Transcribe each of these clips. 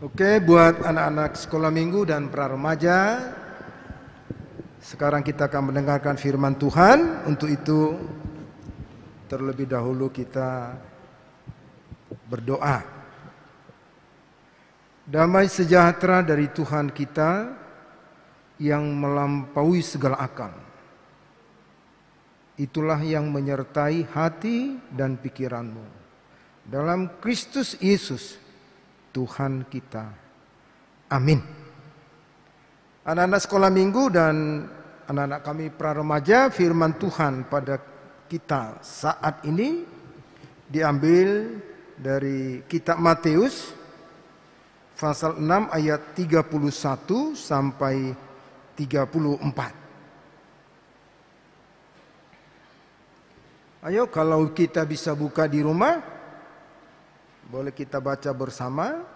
Oke, buat anak-anak sekolah minggu dan pra remaja, sekarang kita akan mendengarkan firman Tuhan. Untuk itu, terlebih dahulu kita berdoa. Damai sejahtera dari Tuhan kita yang melampaui segala akal, itulah yang menyertai hati dan pikiranmu. Dalam Kristus Yesus, Tuhan kita. Amin. Anak-anak sekolah minggu dan anak-anak kami pra remaja, firman Tuhan pada kita saat ini diambil dari kitab Matius pasal 6 ayat 31 sampai 34. Ayo, kalau kita bisa buka di rumah, boleh kita baca bersama.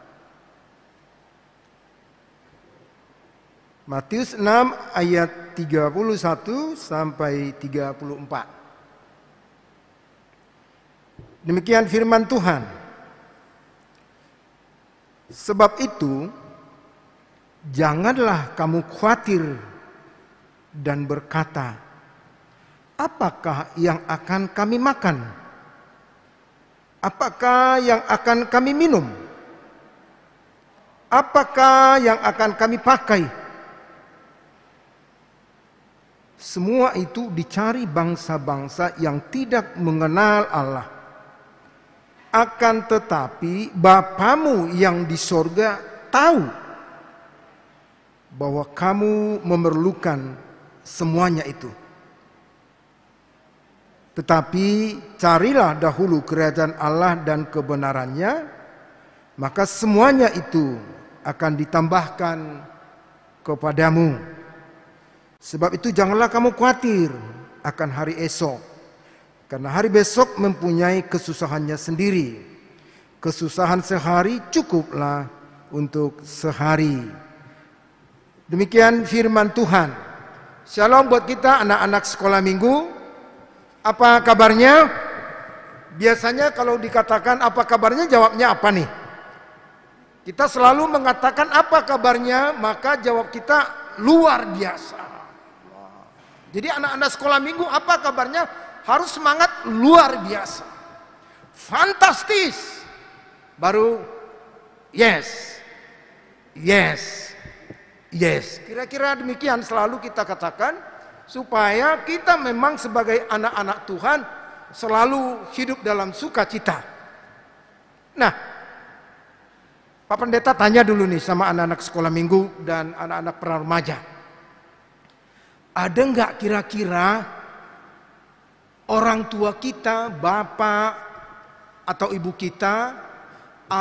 Matius 6 ayat 31 sampai 34. Demikian firman Tuhan. Sebab itu, janganlah kamu khawatir dan berkata, apakah yang akan kami makan? Apakah yang akan kami minum? Apakah yang akan kami pakai? Semua itu dicari bangsa-bangsa yang tidak mengenal Allah. Akan tetapi Bapamu yang di sorga tahu bahwa kamu memerlukan semuanya itu. Tetapi carilah dahulu kerajaan Allah dan kebenarannya, maka semuanya itu akan ditambahkan kepadamu. Sebab itu janganlah kamu khawatir akan hari esok, karena hari besok mempunyai kesusahannya sendiri. Kesusahan sehari cukuplah untuk sehari. Demikian firman Tuhan. Shalom buat kita anak-anak sekolah minggu. Apa kabarnya? Biasanya kalau dikatakan apa kabarnya, jawabnya apa nih? Kita selalu mengatakan apa kabarnya, maka jawab kita luar biasa. Jadi anak-anak sekolah minggu apa kabarnya? Harus semangat luar biasa. Fantastis. Baru yes. Yes. Yes. Kira-kira demikian selalu kita katakan, supaya kita memang sebagai anak-anak Tuhan selalu hidup dalam sukacita. Nah, Pak Pendeta tanya dulu nih sama anak-anak sekolah minggu dan anak-anak pra remaja. Ada nggak kira-kira orang tua kita, bapak atau ibu kita,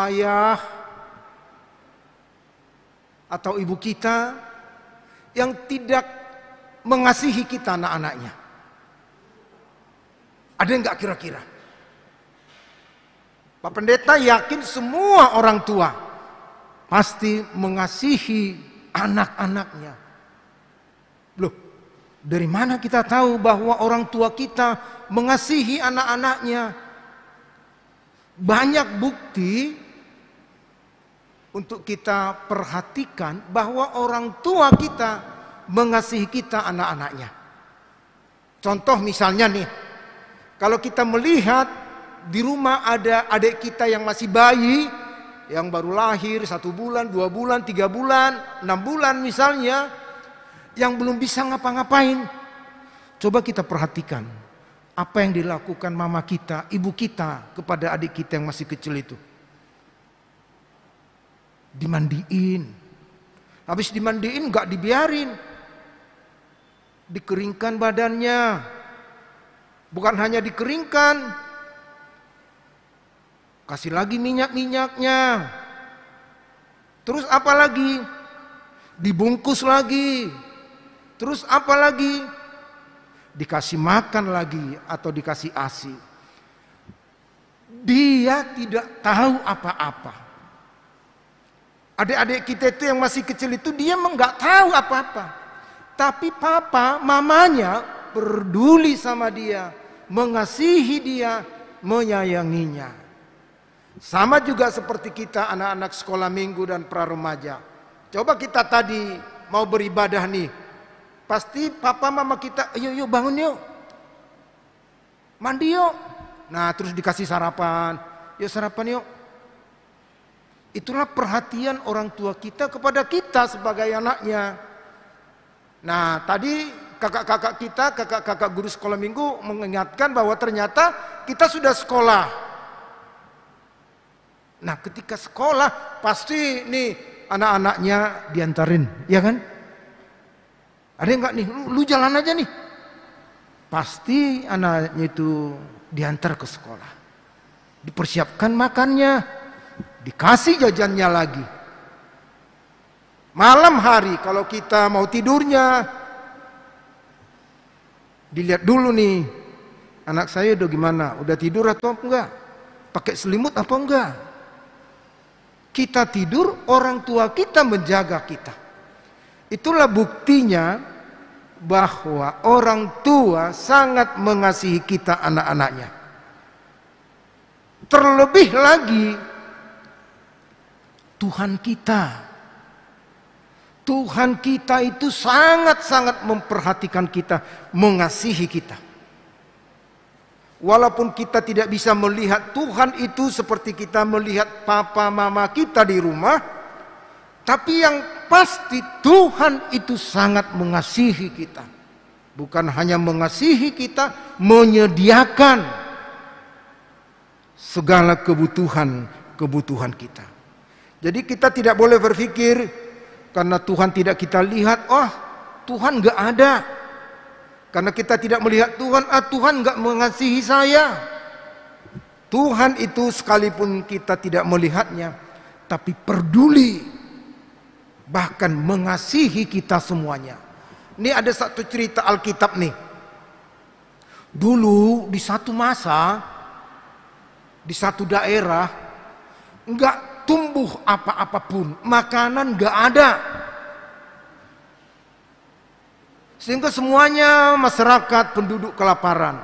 ayah atau ibu kita yang tidak mengasihi kita anak-anaknya? Ada nggak kira-kira? Pak Pendeta yakin semua orang tua pasti mengasihi anak-anaknya. Loh, dari mana kita tahu bahwa orang tua kita mengasihi anak-anaknya? Banyak bukti untuk kita perhatikan bahwa orang tua kita mengasihi kita anak-anaknya. Contoh misalnya nih, kalau kita melihat di rumah ada adik kita yang masih bayi, yang baru lahir 1 bulan, 2 bulan, 3 bulan, 6 bulan misalnya, yang belum bisa ngapa-ngapain. Coba kita perhatikan apa yang dilakukan mama kita, ibu kita kepada adik kita yang masih kecil itu. Dimandiin. Habis dimandiin gak dibiarin. Dikeringkan badannya. Bukan hanya dikeringkan, kasih lagi minyak-minyaknya. Terus apa lagi? Dibungkus lagi. Terus apa lagi? Dikasih makan lagi atau dikasih ASI. Dia tidak tahu apa-apa. Adik-adik kita itu yang masih kecil itu dia nggak tahu apa-apa. Tapi papa, mamanya peduli sama dia, mengasihi dia, menyayanginya. Sama juga seperti kita anak-anak sekolah minggu dan pra-remaja. Coba kita tadi mau beribadah nih. Pasti papa mama kita, yuk bangun yuk. Mandi yuk. Nah terus dikasih sarapan. Yuk sarapan yuk. Itulah perhatian orang tua kita kepada kita sebagai anaknya. Nah tadi kakak-kakak kita, kakak-kakak guru sekolah minggu mengingatkan bahwa ternyata kita sudah sekolah. Nah ketika sekolah pasti nih anak-anaknya diantarin, ya kan? Ada enggak nih, lu jalan aja nih. Pasti anaknya itu diantar ke sekolah. Dipersiapkan makannya, dikasih jajannya lagi. Malam hari kalau kita mau tidurnya, dilihat dulu nih, anak saya udah gimana, udah tidur atau enggak, pakai selimut atau enggak. Kita tidur, orang tua kita menjaga kita. Itulah buktinya bahwa orang tua sangat mengasihi kita anak-anaknya. Terlebih lagi Tuhan kita. Tuhan kita itu sangat-sangat memperhatikan kita, mengasihi kita. Walaupun kita tidak bisa melihat Tuhan itu seperti kita melihat papa mama kita di rumah, tapi yang pasti Tuhan itu sangat mengasihi kita. Bukan hanya mengasihi kita, menyediakan segala kebutuhan kita. Jadi kita tidak boleh berpikir karena Tuhan tidak kita lihat, oh Tuhan gak ada. Karena kita tidak melihat Tuhan, Tuhan gak mengasihi saya. Tuhan itu sekalipun kita tidak melihatnya, tapi peduli, bahkan mengasihi kita semuanya. Ini ada satu cerita Alkitab nih. Dulu di satu masa, di satu daerah, gak tumbuh apa-apapun, makanan gak ada. Sehingga semuanya masyarakat penduduk kelaparan.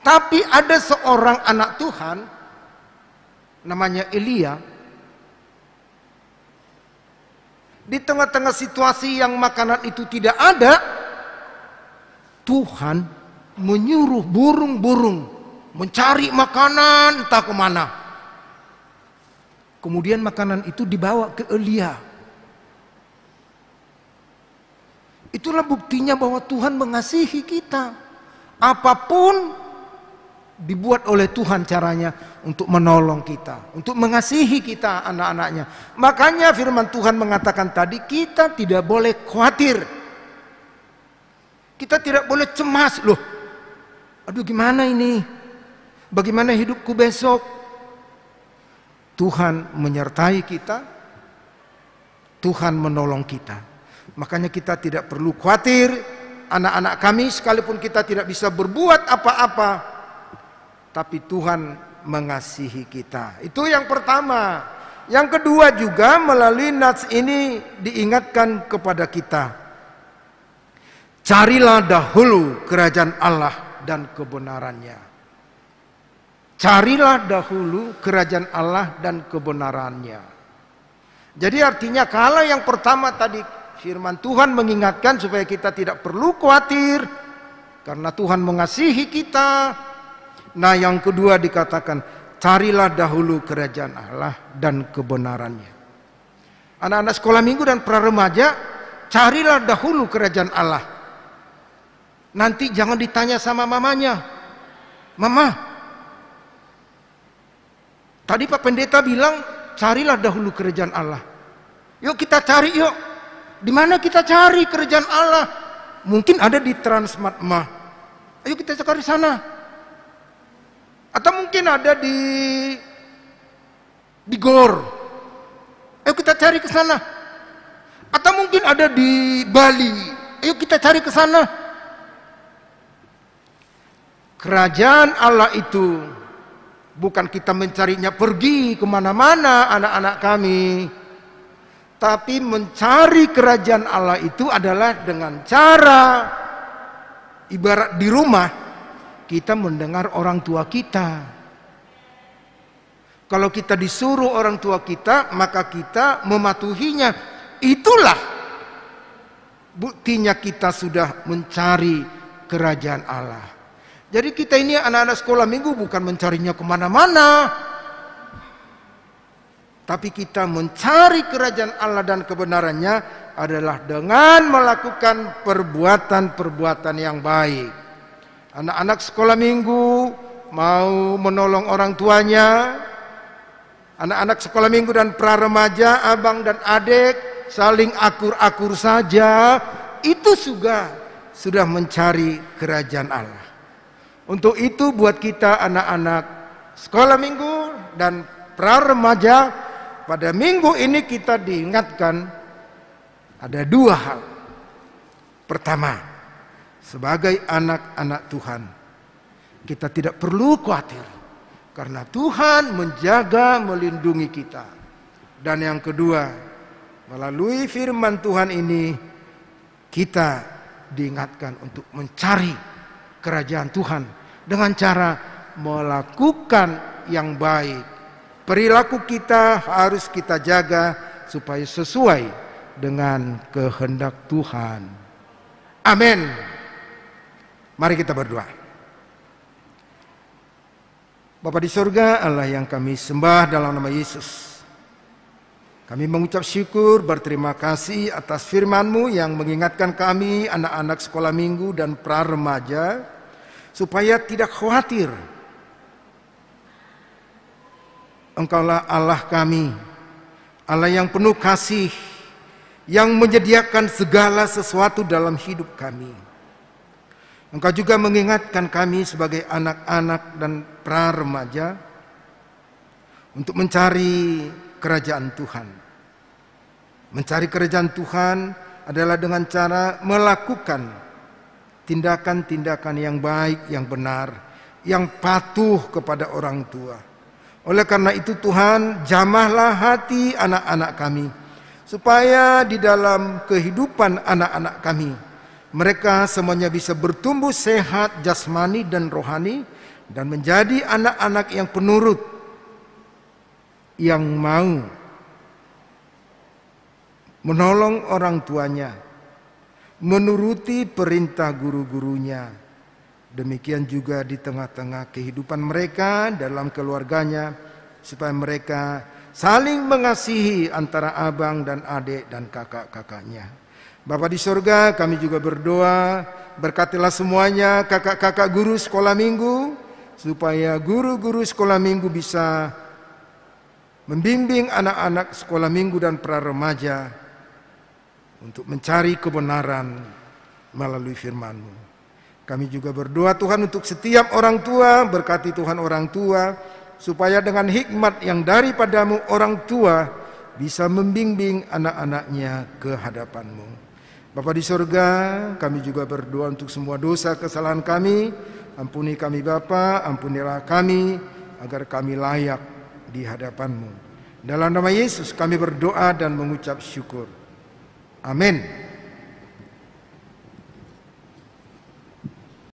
Tapi ada seorang anak Tuhan namanya Elia. Di tengah-tengah situasi yang makanan itu tidak ada, Tuhan menyuruh burung-burung mencari makanan entah kemana. Kemudian makanan itu dibawa ke Elia. Itulah buktinya bahwa Tuhan mengasihi kita. Apapun dibuat oleh Tuhan caranya untuk menolong kita, untuk mengasihi kita anak-anaknya. Makanya firman Tuhan mengatakan tadi, kita tidak boleh khawatir. Kita tidak boleh cemas. Loh, aduh gimana ini? Bagaimana hidupku besok? Tuhan menyertai kita. Tuhan menolong kita. Makanya kita tidak perlu khawatir. Anak-anak kami sekalipun kita tidak bisa berbuat apa-apa, tapi Tuhan mengasihi kita. Itu yang pertama. Yang kedua juga melalui nats ini diingatkan kepada kita. Carilah dahulu kerajaan Allah dan kebenarannya. Carilah dahulu kerajaan Allah dan kebenarannya. Jadi artinya kalau yang pertama tadi firman Tuhan mengingatkan supaya kita tidak perlu khawatir karena Tuhan mengasihi kita. Nah yang kedua dikatakan, carilah dahulu kerajaan Allah dan kebenarannya. Anak-anak sekolah minggu dan pra-remaja, carilah dahulu kerajaan Allah. Nanti jangan ditanya sama mamanya, Mama, tadi Pak Pendeta bilang carilah dahulu kerajaan Allah. Yuk kita cari yuk. Di mana kita cari kerajaan Allah? Mungkin ada di Transmart Mah. Ayo kita cari sana. Atau mungkin ada di Gor. Ayo kita cari ke sana. Atau mungkin ada di Bali. Ayo kita cari ke sana. Kerajaan Allah itu bukan kita mencarinya pergi kemana-mana anak-anak kami. Tapi mencari kerajaan Allah itu adalah dengan cara ibarat di rumah kita mendengar orang tua kita. Kalau kita disuruh orang tua kita, maka kita mematuhinya. Itulah buktinya kita sudah mencari kerajaan Allah. Jadi kita ini anak-anak sekolah minggu bukan mencarinya kemana-mana, tapi kita mencari kerajaan Allah dan kebenarannya adalah dengan melakukan perbuatan-perbuatan yang baik. Anak-anak sekolah minggu mau menolong orang tuanya, anak-anak sekolah minggu dan pra-remaja, abang dan adik saling akur-akur saja, itu sudah mencari kerajaan Allah. Untuk itu buat kita anak-anak sekolah minggu dan pra-remaja, pada minggu ini kita diingatkan ada dua hal. Pertama, sebagai anak-anak Tuhan, kita tidak perlu khawatir karena Tuhan menjaga, melindungi kita. Dan yang kedua, melalui firman Tuhan ini kita diingatkan untuk mencari kerajaan Tuhan dengan cara melakukan yang baik. Perilaku kita harus kita jaga supaya sesuai dengan kehendak Tuhan. Amin. Mari kita berdoa. Bapa di surga, Allah yang kami sembah dalam nama Yesus, kami mengucap syukur, berterima kasih atas firman-Mu yang mengingatkan kami anak-anak sekolah minggu dan pra-remaja supaya tidak khawatir. Engkaulah Allah kami, Allah yang penuh kasih, yang menyediakan segala sesuatu dalam hidup kami. Engkau juga mengingatkan kami sebagai anak-anak dan pra-remaja untuk mencari kerajaan Tuhan. Mencari kerajaan Tuhan adalah dengan cara melakukan tindakan-tindakan yang baik, yang benar, yang patuh kepada orang tua. Oleh karena itu Tuhan, jamahlah hati anak-anak kami, supaya di dalam kehidupan anak-anak kami, mereka semuanya bisa bertumbuh sehat jasmani dan rohani, dan menjadi anak-anak yang penurut, yang mau menolong orang tuanya, menuruti perintah guru-gurunya. Demikian juga di tengah-tengah kehidupan mereka dalam keluarganya, supaya mereka saling mengasihi antara abang dan adik dan kakak-kakaknya. Bapa di surga, kami juga berdoa, berkatilah semuanya kakak-kakak guru sekolah minggu, supaya guru-guru sekolah minggu bisa membimbing anak-anak sekolah minggu dan pra-remaja untuk mencari kebenaran melalui firman-Mu. Kami juga berdoa Tuhan untuk setiap orang tua, berkati Tuhan orang tua, supaya dengan hikmat yang daripada-Mu orang tua bisa membimbing anak-anaknya ke hadapan-Mu. Bapa di surga, kami juga berdoa untuk semua dosa kesalahan kami. Ampuni kami Bapa, ampunilah kami, agar kami layak di hadapan-Mu. Dalam nama Yesus kami berdoa dan mengucap syukur. Amin.